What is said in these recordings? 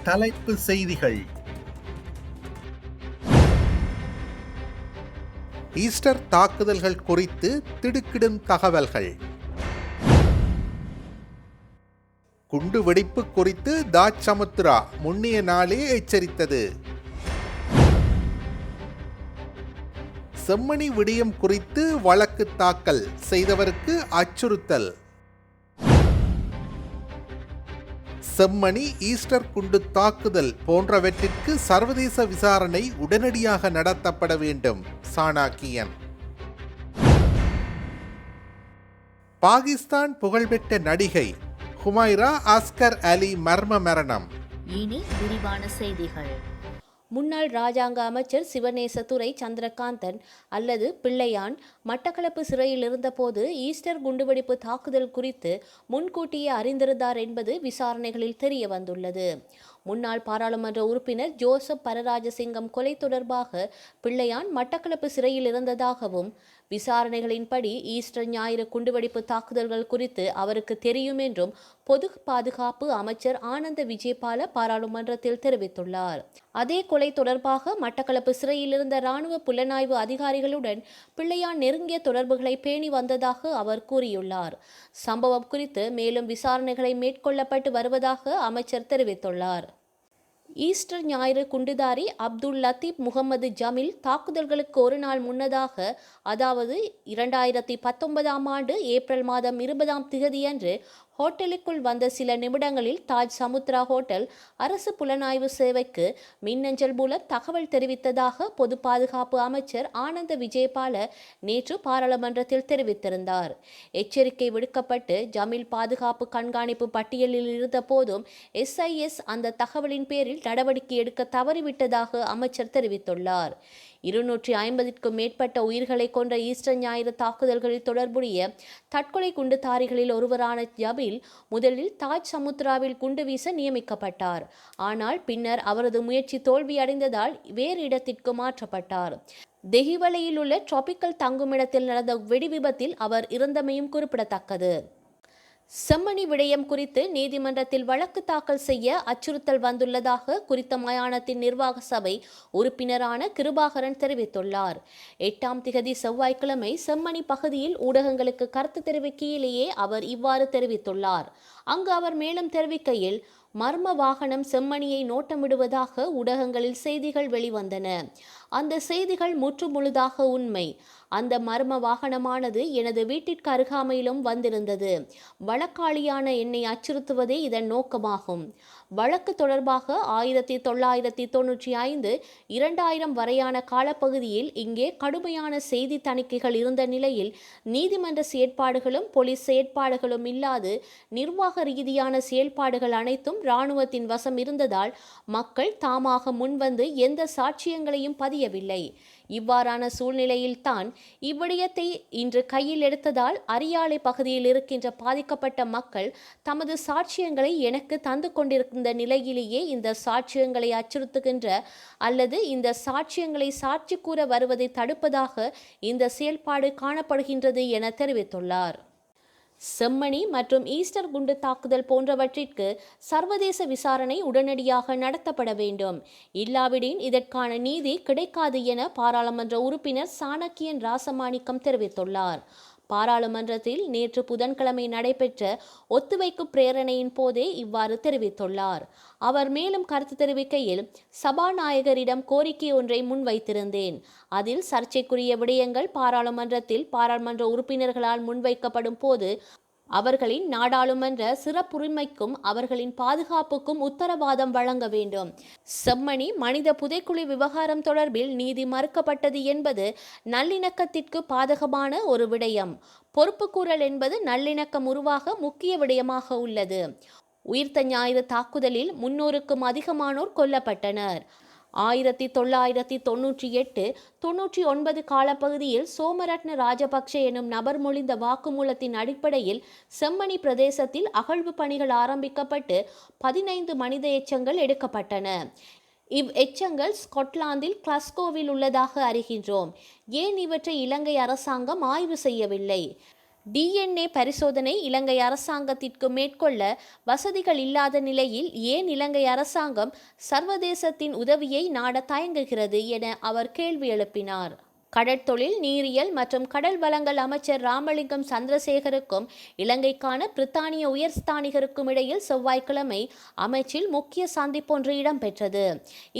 தலைப்பு செய்திகள். ஈஸ்டர் தாக்குதல்கள் குறித்து திடுக்கிடும் தகவல்கள். குண்டுவெடிப்பு குறித்து தாஜ் சமுத்ரா முன்னிய நாளே எச்சரித்தது. செம்மணி விடயம் குறித்து வழக்கு தாக்கல் செய்தவருக்கு அச்சுறுத்தல். செம்மணி ஈஸ்டர் குண்டு தாக்குதல் போன்றவற்றிற்கு சர்வதேச விசாரணை உடனடியாக நடத்தப்பட வேண்டும். சாணக்கியன். பாகிஸ்தான் புகழ்பெற்ற நடிகை ஹுமைரா அஸ்கர் அலி மர்ம மரணம். இனி விரிவான செய்திகள். முன்னாள் இராஜாங்க அமைச்சர் சிவநேசதுரை சந்திரகாந்தன் அல்லது பிள்ளையான் மட்டக்களப்பு சிறையில் இருந்தபோது ஈஸ்டர் குண்டுவெடிப்பு தாக்குதல் குறித்து முன்கூட்டியே அறிந்திருந்தார் என்பது விசாரணைகளில் தெரிய வந்துள்ளது. முன்னாள் பாராளுமன்ற உறுப்பினர் ஜோசப் பரராஜசிங்கம் கொலை தொடர்பாக பிள்ளையான் மட்டக்களப்பு சிறையில் இருந்ததாகவும் விசாரணைகளின்படி ஈஸ்டர் ஞாயிறு குண்டுவெடிப்பு தாக்குதல்கள் குறித்து அவருக்கு தெரியும் என்றும் பொது பாதுகாப்பு அமைச்சர் ஆனந்த விஜயபால பாராளுமன்றத்தில் தெரிவித்துள்ளார். அதே கொலை தொடர்பாக மட்டக்களப்பு சிறையில் இருந்த இராணுவ புலனாய்வு அதிகாரிகளுடன் பிள்ளையான் நெருங்கிய தொடர்புகளை பேணி வந்ததாக அவர் கூறியுள்ளார். சம்பவம் குறித்து மேலும் விசாரணைகளை மேற்கொள்ளப்பட்டு வருவதாக அமைச்சர் தெரிவித்துள்ளார். ஈஸ்டர் ஞாயிறு குண்டுதாரி அப்துல் லத்தீப் முகமது ஜமீல் தாக்குதல்களுக்கு ஒரு நாள் முன்னதாக, அதாவது 2019 ஆண்டு ஏப்ரல் மாதம் 20 ஹோட்டலுக்குள் வந்த சில நிமிடங்களில் தாஜ் சமுத்ரா ஹோட்டல் அரசு புலனாய்வு சேவைக்கு மின்னஞ்சல் மூலம் தகவல் தெரிவித்ததாக பொது பாதுகாப்பு அமைச்சர் ஆனந்த விஜயபால நேற்று பாராளுமன்றத்தில் தெரிவித்திருந்தார். எச்சரிக்கை விடுக்கப்பட்டு ஜமீல் பாதுகாப்பு கண்காணிப்பு பட்டியலில் இருந்த போதும் SIS அந்த தகவலின் பேரில் நடவடிக்கை எடுக்க தவறிவிட்டதாக அமைச்சர் தெரிவித்துள்ளார். 250க்கும் மேற்பட்ட உயிர்களை கொன்ற ஈஸ்டர் ஞாயிறு தாக்குதல்களில் தொடர்புடைய தற்கொலை குண்டுதாரிகளில் ஒருவரான ஜபீல் முதலில் தாஜ் சமுத்ராவில் குண்டு வீச நியமிக்கப்பட்டார். ஆனால் பின்னர் அவரது முயற்சி தோல்வியடைந்ததால் வேறு இடத்திற்கு மாற்றப்பட்டார். தெஹிவலையில் உள்ள டிராபிக்கல் தங்குமிடத்தில் நடந்த வெடி விபத்தில் அவர் இறந்தமையும் குறிப்பிடத்தக்கது. செம்மணி விடயம் குறித்து நீதிமன்றத்தில் வழக்கு தாக்கல் செய்ய அச்சுறுத்தல் வந்துள்ளதாக குறித்த மயானத்தின் நிர்வாக சபை உறுப்பினரான கிருபாகரன் தெரிவித்துள்ளார். 8 செவ்வாய்க்கிழமை செம்மணி பகுதியில் ஊடகங்களுக்கு கருத்து தெரிவிக்கையிலேயே அவர் இவ்வாறு தெரிவித்துள்ளார். அங்கு அவர் மேலும் தெரிவிக்கையில், மர்ம வாகனம் செம்மணியை நோட்டமிடுவதாக ஊடகங்களில் செய்திகள் வெளிவந்தன. அந்த செய்திகள் முற்றுமுழுதாக உண்மை. அந்த மர்ம வாகனமானது எனது வீட்டிற்கு அருகாமையிலும் வந்திருந்தது. வழக்காளியான என்னை அச்சுறுத்துவதே இதன் நோக்கமாகும். வழக்கு தொடர்பாக 1995, 2000 வரையான காலப்பகுதியில் இங்கே கடுமையான செய்தி தணிக்கைகள் இருந்த நிலையில் நீதிமன்ற செயற்பாடுகளும் போலீஸ் செயற்பாடுகளும் இல்லாது நிர்வாக ரீதியான செயல்பாடுகள் அனைத்தும் இராணுவத்தின் வசம் இருந்ததால் மக்கள் தாமாக முன்வந்து எந்த சாட்சியங்களையும் பதியவில்லை. இவ்வாறான சூழ்நிலையில்தான் இவ்விடயத்தை இன்று கையில் எடுத்ததால் அரியாலை பகுதியில் இருக்கின்ற பாதிக்கப்பட்ட மக்கள் தமது சாட்சியங்களை எனக்கு தந்து கொண்டிருக்கின்ற நிலையிலேயே இந்த சாட்சியங்களை அச்சுறுத்துகின்ற அல்லது இந்த சாட்சியங்களை சாட்சி கூற வருவதை தடுப்பதாக இந்த செயல்பாடு காணப்படுகின்றது என தெரிவித்துள்ளார். செம்மணி மற்றும் ஈஸ்டர் குண்டு தாக்குதல் போன்றவற்றிற்கு சர்வதேச விசாரணை உடனடியாக நடத்தப்பட வேண்டும். இல்லாவிடின் இதற்கான நீதி கிடைக்காது என பாராளுமன்ற உறுப்பினர் சாணக்கியன் ராசமாணிக்கம் தெரிவித்துள்ளார். பாராளுமன்றத்தில் நேற்று புதன்கிழமை நடைபெற்ற ஒத்துவைப்பு பிரேரணையின் போதே இவ்வாறு தெரிவித்துள்ளார். அவர் மேலும் கருத்து தெரிவிக்கையில், சபாநாயகரிடம் கோரிக்கை ஒன்றை முன்வைத்திருந்தேன். அதில் சர்ச்சைக்குரிய விடயங்கள் பாராளுமன்ற உறுப்பினர்களால் முன்வைக்கப்படும் போது அவர்களின் நாடாளுமன்ற சிறப்புரிமைக்கும் அவர்களின் பாதுகாப்புக்கும் உத்தரவாதம் வழங்க வேண்டும். செம்மணி மனித புதைக்குழி விவகாரம் தொடர்பில் நீதி மறுக்கப்பட்டது என்பது நல்லிணக்கத்திற்கு பாதகமான ஒரு விடயம். பொறுப்புக்கூறல் என்பது நல்லிணக்கம் உருவாக முக்கிய விடயமாக உள்ளது. உயிர்த்த ஞாயிறு தாக்குதலில் 300க்கும் அதிகமானோர் கொல்லப்பட்டனர். 1998-99 காலப்பகுதியில் சோமரட்ன ராஜபக்ஷ எனும் நபர் மொழிந்த வாக்குமூலத்தின் அடிப்படையில் செம்மணி பிரதேசத்தில் அகழ்வு பணிகள் ஆரம்பிக்கப்பட்டு 15 மனித எச்சங்கள் எடுக்கப்பட்டன. எச்சங்கள் ஸ்காட்லாந்தில் கிளாஸ்கோவில் உள்ளதாக அறிகின்றோம். ஏன் இவற்றை இலங்கை அரசாங்கம் ஆய்வு செய்யவில்லை? DNA பரிசோதனை இலங்கை அரசாங்கத்திற்கு மேற்கொள்ள வசதிகள் இல்லாத நிலையில் ஏன் இலங்கை அரசாங்கம் சர்வதேசத்தின் உதவியை நாட தயங்குகிறது என அவர் கேள்வி எழுப்பினார். கடற்தொழில், நீரியல் மற்றும் கடல் வளங்கள் அமைச்சர் ராமலிங்கம் சந்திரசேகருக்கும் இலங்கைக்கான பிரித்தானிய உயர்ஸ்தானிகருக்கும் இடையில் செவ்வாய்க்கிழமை அமைச்சில் முக்கிய சந்திப்பொன்று இடம்பெற்றது.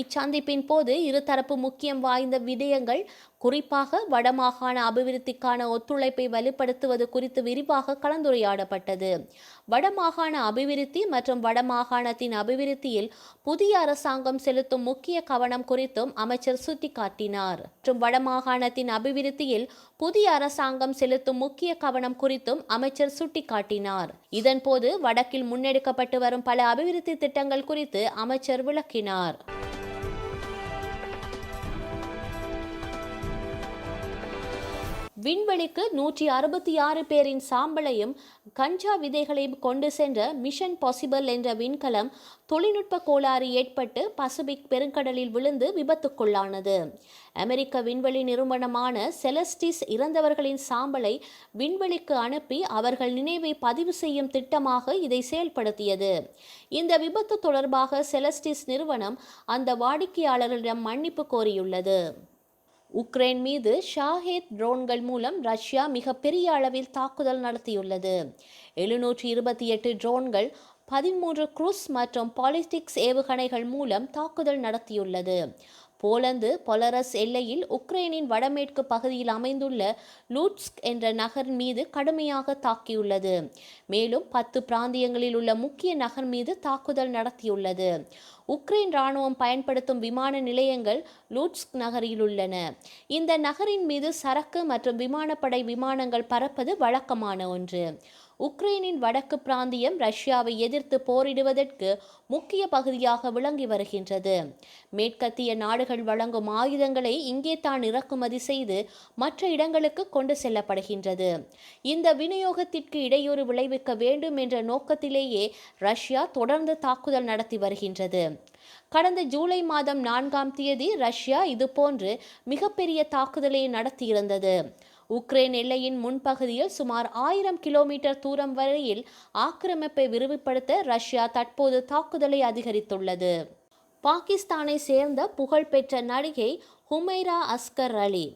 இச்சந்திப்பின் போது இருதரப்பு முக்கியம் வாய்ந்த விடயங்கள், குறிப்பாக வடமாகாண அபிவிருத்திக்கான ஒத்துழைப்பை வலுப்படுத்துவது குறித்து விரிவாக கலந்துரையாடப்பட்டது. வடமாகாண அபிவிருத்தி மற்றும் வடமாகாணத்தின் அபிவிருத்தியில் புதிய அரசாங்கம் செலுத்தும் முக்கிய கவனம் குறித்தும் அமைச்சர் சுட்டிக்காட்டினார். மற்றும் வடமாகாணத்தின் அபிவிருத்தியில் புதிய அரசாங்கம் செலுத்தும் முக்கிய கவனம் குறித்தும் அமைச்சர் சுட்டிக்காட்டினார். இதன்போது வடக்கில் முன்னெடுக்கப்பட்டு வரும் பல அபிவிருத்தி திட்டங்கள் குறித்து அமைச்சர் விளக்கினார். விண்வெளிக்கு 166 பேரின் சாம்பலையும் கஞ்சா விதைகளையும் கொண்டு சென்ற மிஷன் பாசிபிள் என்ற விண்கலம் தொழில்நுட்ப கோளாறு ஏற்பட்டு பசிபிக் பெருங்கடலில் விழுந்து விபத்துக்குள்ளானது. அமெரிக்க விண்வெளி நிறுவனமான செலஸ்டிஸ் இறந்தவர்களின் சாம்பலை விண்வெளிக்கு அனுப்பி அவர்கள் நினைவை பதிவு செய்யும் திட்டமாக இதை செயல்படுத்தியது. இந்த விபத்து தொடர்பாக செலஸ்டிஸ் நிறுவனம் அந்த வாடிக்கையாளர்களிடம் மன்னிப்பு கோரியுள்ளது. உக்ரைன் மீது ஷாஹேத் ட்ரோன்கள் மூலம் ரஷ்யா மிக பெரிய அளவில் தாக்குதல் நடத்தியுள்ளது. 728 ட்ரோன்கள், 13 குரூஸ் மற்றும் பாலிஸ்டிக்ஸ் ஏவுகணைகள் மூலம் தாக்குதல் நடத்தியுள்ளது. போலந்து பொலரஸ் எல்லையில் உக்ரைனின் வடமேற்கு பகுதியில் அமைந்துள்ள லூட்ஸ்க் என்ற நகர் மீது கடுமையாக தாக்கியுள்ளது. மேலும் 10 பிராந்தியங்களில் உள்ள முக்கிய நகர் மீது தாக்குதல் நடத்தியுள்ளது. உக்ரைன் இராணுவம் பயன்படுத்தும் விமான நிலையங்கள் லூட்ஸ்க் நகரில் உள்ளன. இந்த நகரின் மீது சரக்கு மற்றும் விமானப்படை விமானங்கள் பறப்பது வழக்கமான ஒன்று. உக்ரைனின் வடக்கு பிராந்தியம் ரஷ்யாவை எதிர்த்து போரிடுவதற்கு முக்கிய பகுதியாக விளங்கி வருகின்றது. மேற்கத்திய நாடுகள் வழங்கும் ஆயுதங்களை இங்கே தான் இறக்குமதி செய்து மற்ற இடங்களுக்கு கொண்டு செல்லப்படுகின்றது. இந்த விநியோகத்திற்கு இடையூறு விளைவிக்க வேண்டும் என்ற நோக்கத்திலேயே ரஷ்யா தொடர்ந்து தாக்குதல் நடத்தி வருகின்றது. கடந்த ஜூலை மாதம் 4ஆம் தேதி ரஷ்யா இதுபோன்று மிகப்பெரிய தாக்குதலை நடத்தியிருந்தது. உக்ரைன் எல்லையின் முன்பகுதியில் சுமார் 1000 கிலோமீட்டர் தூரம் வரையில் ஆக்கிரமிப்பை விரிவுபடுத்த ரஷ்யா தற்போது தாக்குதலை அதிகரித்துள்ளது. பாகிஸ்தானை சேர்ந்த புகழ்பெற்ற நடிகை ஹுமைரா அஸ்கர் அலி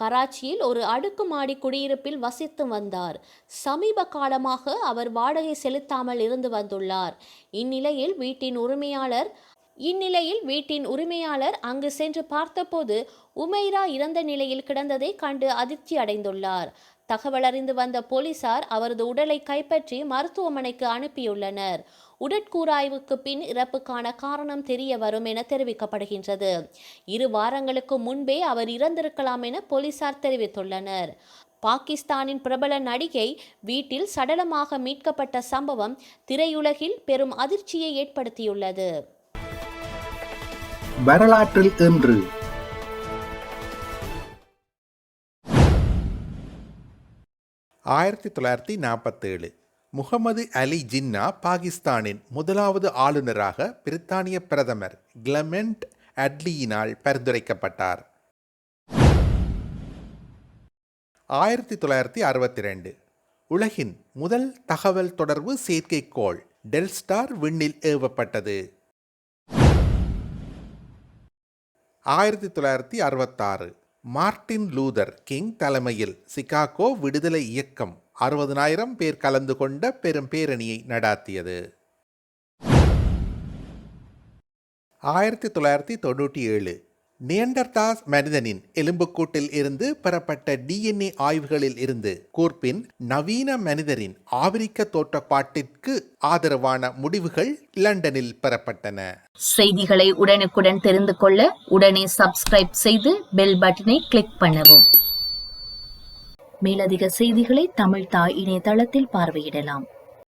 கராச்சியில் ஒரு அடுக்குமாடி குடியிருப்பில் வசித்து வந்தார். சமீப காலமாக அவர் வாடகை செலுத்தாமல் இருந்து வந்துள்ளார். இந்நிலையில் வீட்டின் உரிமையாளர் அங்கு சென்று பார்த்தபோது உமைரா இறந்த நிலையில் கிடந்ததை கண்டு அதிர்ச்சி அடைந்துள்ளார். தகவல் அறிந்து வந்த போலீசார் அவரது உடலை கைப்பற்றி மருத்துவமனைக்கு அனுப்பியுள்ளனர். உடற்கூறாய்வுக்கு பின் இறப்புக்கான காரணம் தெரிய வரும் என தெரிவிக்கப்படுகின்றது. 2 வாரங்களுக்கு முன்பே அவர் இறந்திருக்கலாம் என போலீசார் தெரிவித்துள்ளனர். பாகிஸ்தானின் பிரபல நடிகை வீட்டில் சடலமாக மீட்கப்பட்ட சம்பவம் திரையுலகில் பெரும் அதிர்ச்சியை ஏற்படுத்தியுள்ளது. வரலாற்றில் இன்று 1947 முகமது அலி ஜின்னா பாகிஸ்தானின் முதலாவது ஆளுநராக பிரித்தானிய பிரதமர் கிளமெண்ட் அட்லியினால் பரிந்துரைக்கப்பட்டார். 1962 உலகின் முதல் தகவல் தொடர்பு செயற்கைக்கோள் டெல்ஸ்டார் விண்ணில் ஏவப்பட்டது. 1966 மார்ட்டின் லூதர் கிங் தலைமையில் சிகாகோ விடுதலை இயக்கம் 60,000 பேர் கலந்து கொண்ட பெரும் பேரணியை நடாத்தியது. 1997 நியண்டர்தாஸ் மனிதனின் எலும்புக்கூட்டில் இருந்து பெறப்பட்ட DNA ஆய்வுகளில் இருந்து கூர்ப்பின் நவீன மனிதரின் ஆப்பிரிக்க தோற்றப்பாட்டிற்கு ஆதரவான முடிவுகள் லண்டனில் பெறப்பட்டன. செய்திகளை உடனுக்குடன் தெரிந்து கொள்ள உடனே சப்ஸ்கிரைப் செய்து பெல் பட்டனை கிளிக் பண்ணவும். மேலதிக செய்திகளை தமிழ் தாய் இணையதளத்தில் பார்வையிடலாம்.